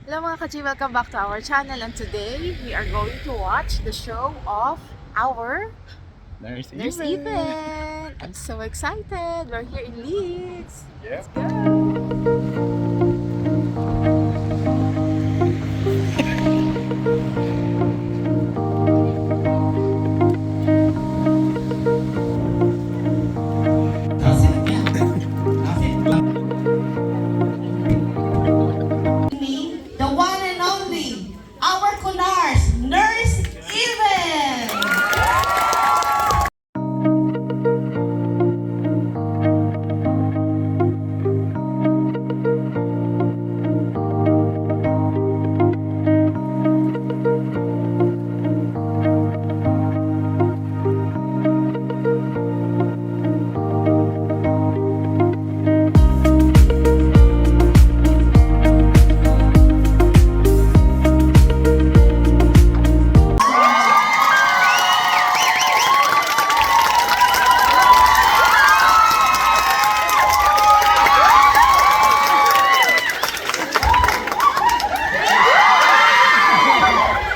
Hello mga kachi, welcome back to our channel, and today we are going to watch the show of our Nurse Even. I'm so excited. We're here in Leeds. Yep. Let's go. The one and only, our Kunars, Nurse Even!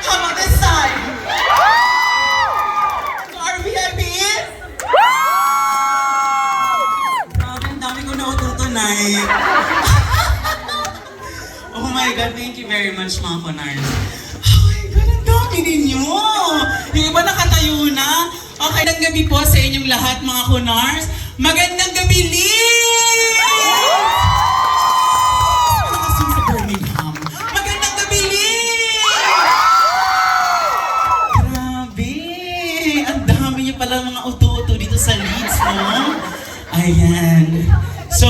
How about this side? Our VIPs? Grabe, ang dami ko naututunay. Oh my God, thank you very much mga Kunars. Oh my God, ang dami ninyo. Yung iba nakatayo na. Okay, magandang gabi po sa inyong lahat mga Kunars. Magandang gabi, Leeds! Nakasing sa Birmingham. Magandang gabi, Leeds! Grabe! Ang dami niyo pala mga uto-uto dito sa Leeds, no? Ayan. So,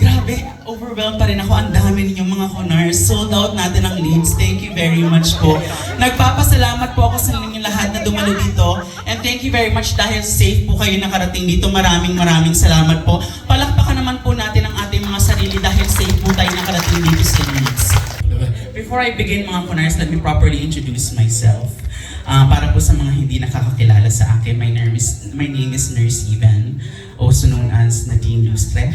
grabe, overwhelmed pa rin ako. Ang dami ninyong mga Kunars. Sold out natin ang Leeds. Thank you very much po. Nagpapasalamat po ako sa inyong lahat na dumalo dito. And thank you very much dahil safe po kayo nakarating dito. Maraming salamat po. Palakpakan naman po natin ang ating mga sarili dahil safe po tayo nakarating dito sa Leeds. Before I begin mga Kunars, let me properly introduce myself. Para po sa mga hindi nakakakilala sa akin, my name is Nurse Even, also known as Nadine Lustre.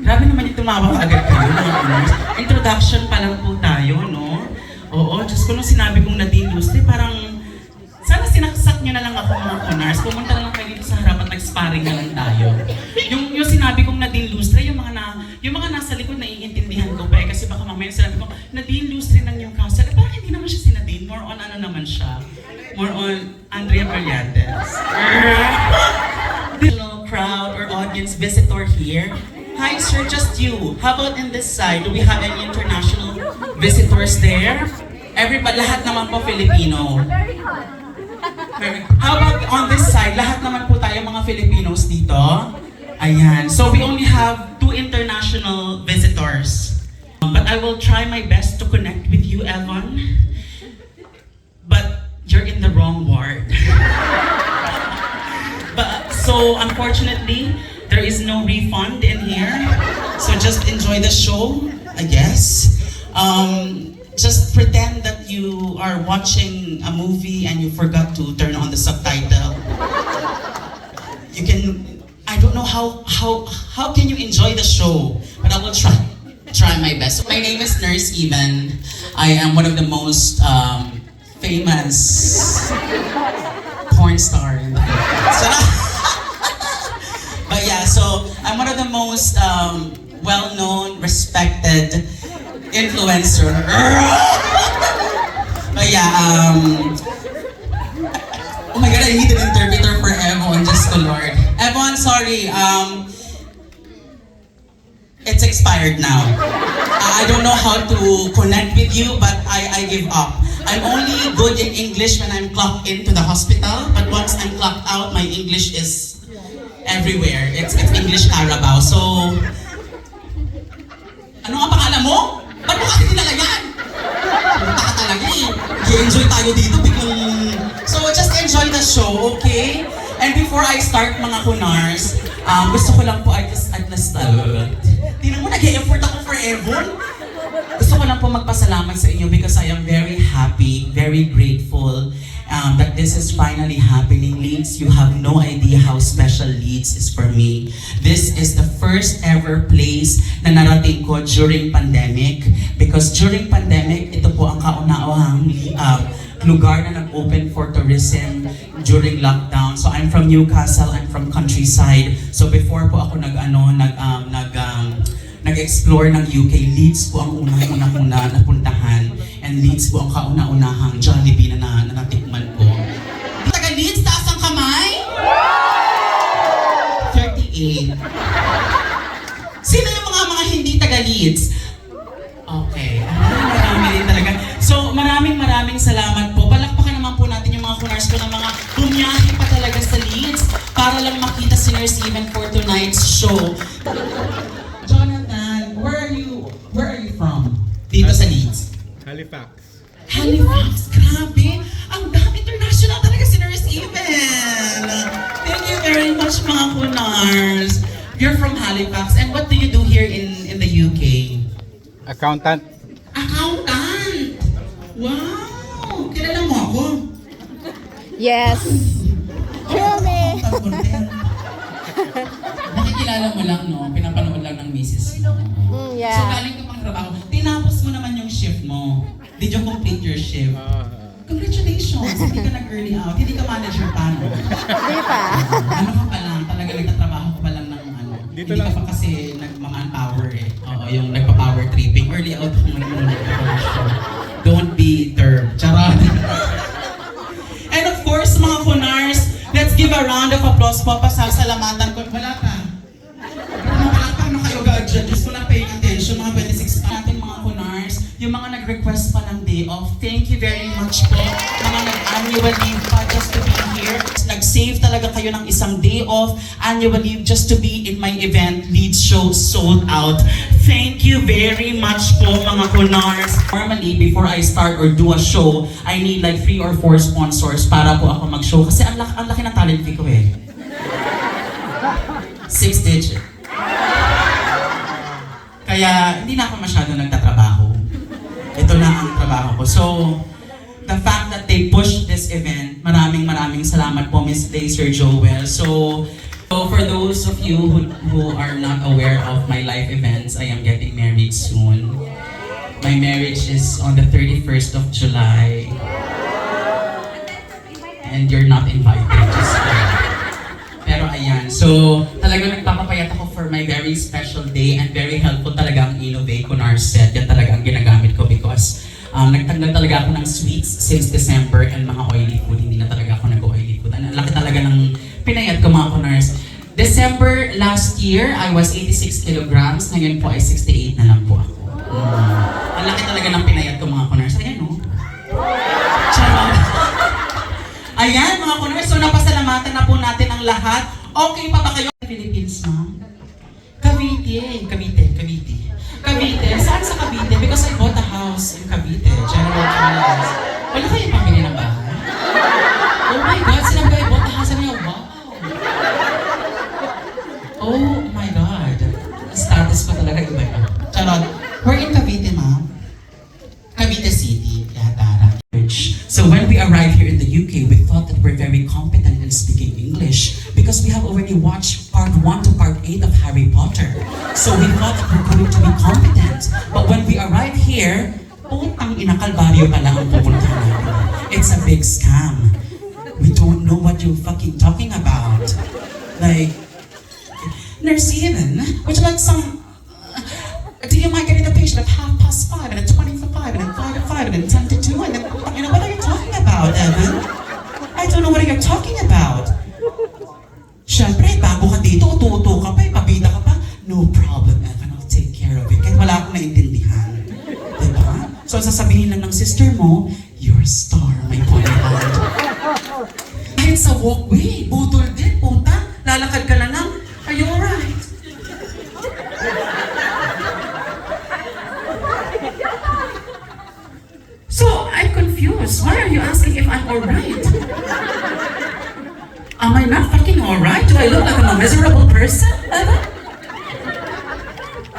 Grabe naman yung tumawa ka agad kayo, mga Kunars. Introduction pa lang po tayo, no? Oo, Diyos ko, nung sinabi kong Nadine Lustre, parang sana sinaksak niyo na lang ako, mga Kunars. Pumunta na lang kayo dito sa harap at nag-sparring na lang tayo. Yung sinabi kong Nadine Lustre, yung mga nasa likod naiintindihan ko pa kasi baka mamaya sinabi ko, Nadine Lustre ng Newcastle. Eh, parang hindi naman siya si Nadine. More on ano naman siya. More on Andrea Brillantes. Hello, crowd or audience visitor here. Hi sir, just you. How about in this side? Do we have any international visitors there? Everybody, lahat naman po Filipino. How about on this side? Lahat naman po tayo mga Filipinos dito. Ayan. So we only have 2 international visitors. But I will try my best to connect with you, Evan. But you're in the wrong ward. So unfortunately, there is no refund in here. So just enjoy the show, I guess. Just pretend that you are watching a movie and you forgot to turn on the subtitle. You can, I don't know how can you enjoy the show, but I will try my best. My name is Nurse Even. I am one of the most famous porn star in the Philippines. But yeah, so I'm one of the most well-known, respected influencer. But yeah, oh my God, I need an interpreter for Evon, just the Lord. Evon, sorry, it's expired now. I don't know how to connect with you, but I give up. I'm only good in English when I'm clocked into the hospital, but once I'm clocked out, my English is everywhere. It's English Carabao. So, ano nga pangalan mo? Ba't mo kasi nila yan? Punta ka talaga eh. I-enjoy tayo dito biglang... So, just enjoy the show, okay? And before I start mga Kunars, gusto ko lang po at least tingnan mo, nag-e-effort ako for Evon. Gusto ko lang po magpasalamat sa inyo because I am very happy, very grateful that this is finally happening. Leeds, you have no idea how special Leeds is for me. This is the first ever place na narating ko during pandemic. Because during pandemic, ito po ang kauna-unahang lugar na nag-open for tourism during lockdown. So I'm from Newcastle, I'm from countryside. So before po ako nag-explore ng UK, Leeds po ang unang-una napuntahan. And Leeds po ang kauna-unahang Jollibee na natikman ko. Taga Leeds, taas ang kamay? 38. Sino yung mga hindi taga Leeds? Okay. Marami din talaga. So, maraming salamat po. Palakpakan naman po natin yung mga kunars ko na mga bumiyahe pa talaga sa Leeds para lang makita si Nurse Even for tonight's show. Jonathan, where are you from? Dito sa Leeds? Halifax. Halifax, grabe! Ang dami international talaga si Nurse Even! Thank you very much mga kunars. You're from Halifax, and what do you do here in the UK? Accountant. Accountant! Wow! Kilala mo ako? Yes. Kill me. Nakikilala mo lang, no? Pinapanood lang ng misis mo. So Yeah. galing ka pang trabaho. Tinapos mo naman yung shift mo. Did you complete your shift? Congratulations! Hindi ka nag-early out. Hindi ka manager pa, no? Di pa. Ano ka pa lang? Talaga nagtatrabaho ka pa lang ng ano. Dito Hindi ka lang. pa kasi nag-power eh. Oo, yung nagpa-power tripping. Early out kung don't be term. Charot. And of course, mga kunars, let's give a round of applause po. Pasasalamatan ko. Wala ka. Wala kayo gadget. Just wala paying attention. Mga 26 pa natin mga kunars. Yung mga nag-request pa ng day off, thank you very much po. Mga nag-annual leave pa just to be here. Nag-save talaga kayo ng isang day off, annual leave just to be in my event. Leeds show sold out. Thank you very much po mga kunars. Normally, before I start or do a show, I need like 3 or 4 sponsors para po ako mag-show. Kasi ang laki ng talent fee ko eh. 6 digit. Kaya hindi na ako masyado nagtatrabaho. Ito na ang trabaho ko. So, the fact that they pushed this event, maraming salamat po, Miss Laser Joel. So for those of you who are not aware of my life events, I am getting married soon. My marriage is on the 31st of July. And you're not invited. Just pero ayan, so talagang nagpapapayat ako for my very special day and very helpful talaga ang Innovate Kunars set. Yan talaga ang ginagamit ko because nagtanggal talaga ako ng sweets since December and mga oily food. Hindi na talaga ako nag-oily food. Ang laki talaga ng pinayat ko mga kunars. December last year, I was 86 kilograms. Ngayon po ay 68 na lang po ako. Ang laki talaga ng pinayat ko mga kunars. Ayan o. Charot. Ayan mga kunars, so napasalamatan na po natin ang lahat. Okay pa ba kayo? Philippines, ma'am? Cavite. Saan sa Cavite? Because I bought a house in Cavite, General Trias. Wala kayo pambili ng bahay? Oh my God, sinabi I bought a house. Sabi niya, wow. Oh my God. Ang status ko talaga iba. Charot. We're in Cavite, ma'am. Cavite City, Yatara. So when we arrived here in the UK, we thought that we're very competent in speaking English because we have already watched part 1 to part 8 of Harry Potter. So we thought that we're going to be competent. But when we arrived here, putang ina Kalbaryo pala ang pupuntahan natin. It's a big scam. We don't know what you're fucking talking about. Like, Nurse Even, would you like some... do you mind getting a patient at 5:30 and at 20 for 5 and at 5 to 5 and at 10 to 2 and then, you know, what are you talking about, Evan? I don't know what you're talking about. Siyempre, bago ka dito, utu-utu ka pa, pabida ka pa. No problem, Evan, I'll take care of it. Kahit wala akong naintindihan. Diba? So, sasabihin lang ng sister mo, you're a star, my boyfriend. Kahit sa walkway, butol din, puta. Lalakad ka na lang, are you alright? So, I'm confused. Why are you asking if I'm alright? Am I not fucking alright? Do I look like I'm a miserable person?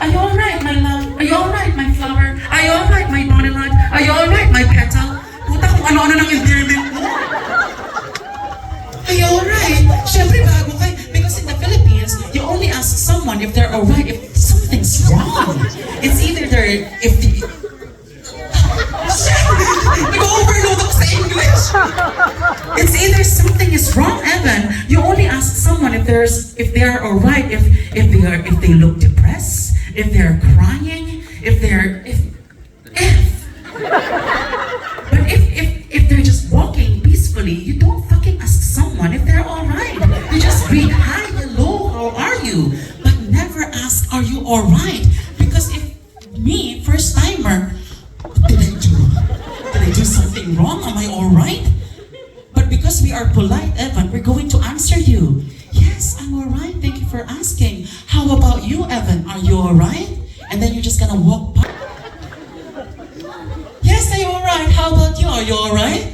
Are you alright, my love? Are you alright, my flower? Are you alright, my bonnet? Are you alright, my petal? Puta kung ano-ano ng endearment mo. they're alright, if something's wrong. It's either they're, if the, nag-overload ako sa English. It's either something is wrong, Evan. You only ask someone if they are alright, if they look depressed, if they're crying, if but if they're just walking peacefully, you don't fucking ask someone if they're alright. You just greet, hi, hello, how are you? But never ask, are you alright? Because if me, first timer, what did I do? Did I do something wrong? Am I alright? But because we are polite, Evan, we're going to answer you. Yes, I'm alright. Thank you for asking. How about you, Evan? Are you alright? And then you're just gonna walk by. Yes, I'm alright. How about you? Are you alright?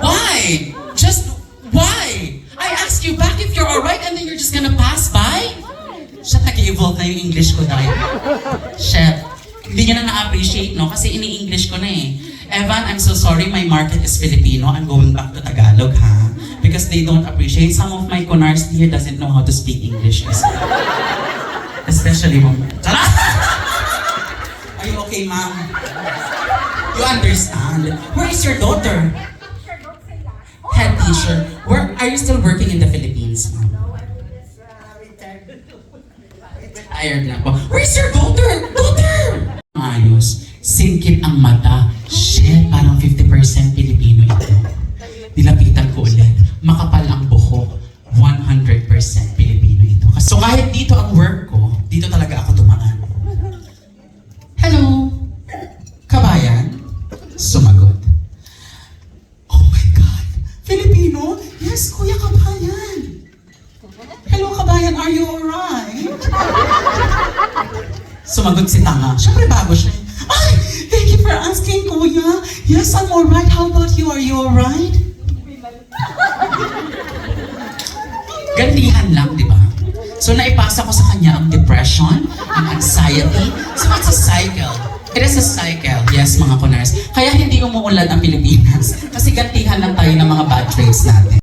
Why? Just why? I ask you back if you're alright and then you're just gonna pass by? Shit, nag-evolve na yung English ko dahil. Shit. Hindi niya na na-appreciate, no? Kasi ini-English ko na eh. Evan, I'm so sorry, my market is Filipino. I'm going back to Tagalog, ha? Because they don't appreciate. Some of my Conars here doesn't know how to speak English. Especially mom. Are you okay, ma'am? You understand? Where is your daughter? Head teacher. Where are you still working in the Philippines, ma'am? Tired na po. Where's your daughter? Daughter! Ayos. Singkit ang mata. Shit, parang 50% Pilipino ito. Nilapitan ko ulit. Makapal ang buhok. 100% Pilipino ito. So kahit dito ang work ko, dito talaga ako tumaan. Hello? Kabayan? Sumagot. Oh my God! Filipino? Yes, Kuya Kabayan. Hello, Kabayan, are you alright? Sumagot si Tanga. Siyempre bago siya. Ay! Thank you for asking, Kuya. Yes, I'm alright. How about you? Are you alright? Gantihan lang, di ba? So naipasa ko sa kanya ang depression, ang anxiety. So it's a cycle. It is a cycle. Yes, mga Conars. Kaya hindi umuulad ang Pilipinas. Kasi gantihan lang tayo ng mga bad traits natin.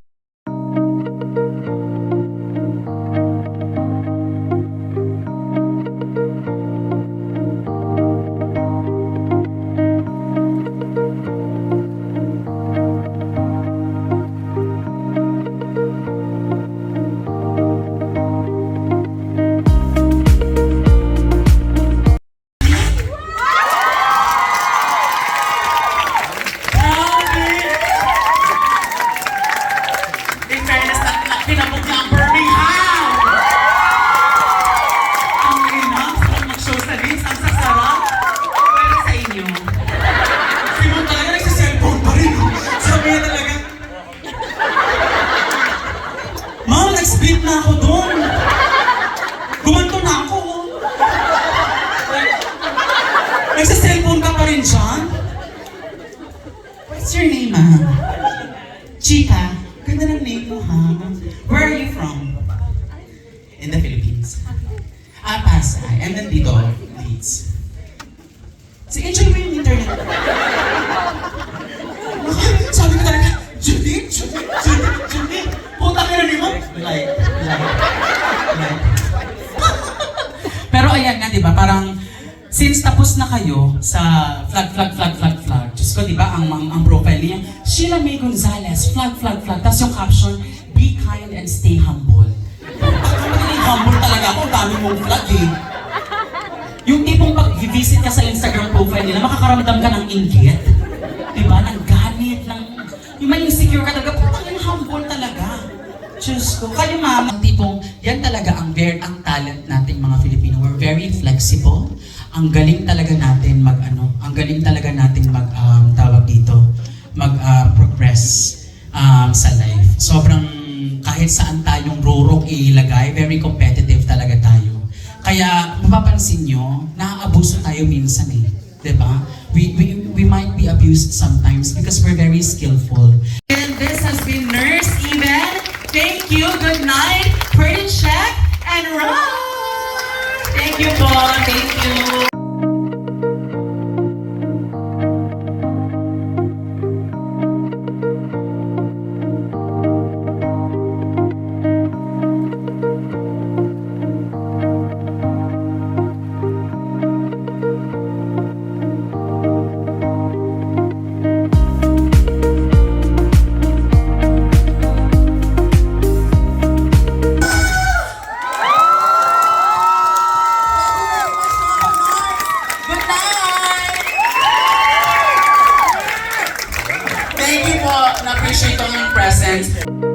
Nag-split na ako doon. Gumanto na ako. Nagsa-cellphone ka pa rin dyan? What's your name, ma'am? Chika. Ganda ng name mo, ha? Where are you from? In the Philippines. Pasay. And then dito, Leeds. So, enjoy mo yung internet. Sabi ko talaga, Judith. Puta ka na ni mo? Like. Pero ayan nga, di ba? Parang, since tapos na kayo sa flag. Diyos ko, di ba? Ang profile niya, Sheila May Gonzalez, flag. Tapos yung caption, be kind and stay humble. Pagkakaling humble talaga ako, dami mong flag eh. Yung tipong pag-visit ka sa Instagram profile nila, makakaramdam ka ng inggit. Di ba? Ng ganit, yung may insecure ka talaga, parang yung humble talaga. Diyos ko. Kayo mama, tipong, yan talaga ang talent nating mga Filipino. We're very flexible. Ang galing talaga natin mag-progress sa life. Sobrang, kahit saan tayong rurok ilagay, very competitive talaga tayo. Kaya, mapapansin nyo, naaabuso tayo minsan eh. Diba? We might be abused sometimes because we're very skillful. And this has been Nurse Even. Thank you. Good night. Curtain check and run. Thank you, Paul. Thank you. appreciate ang inyong presence.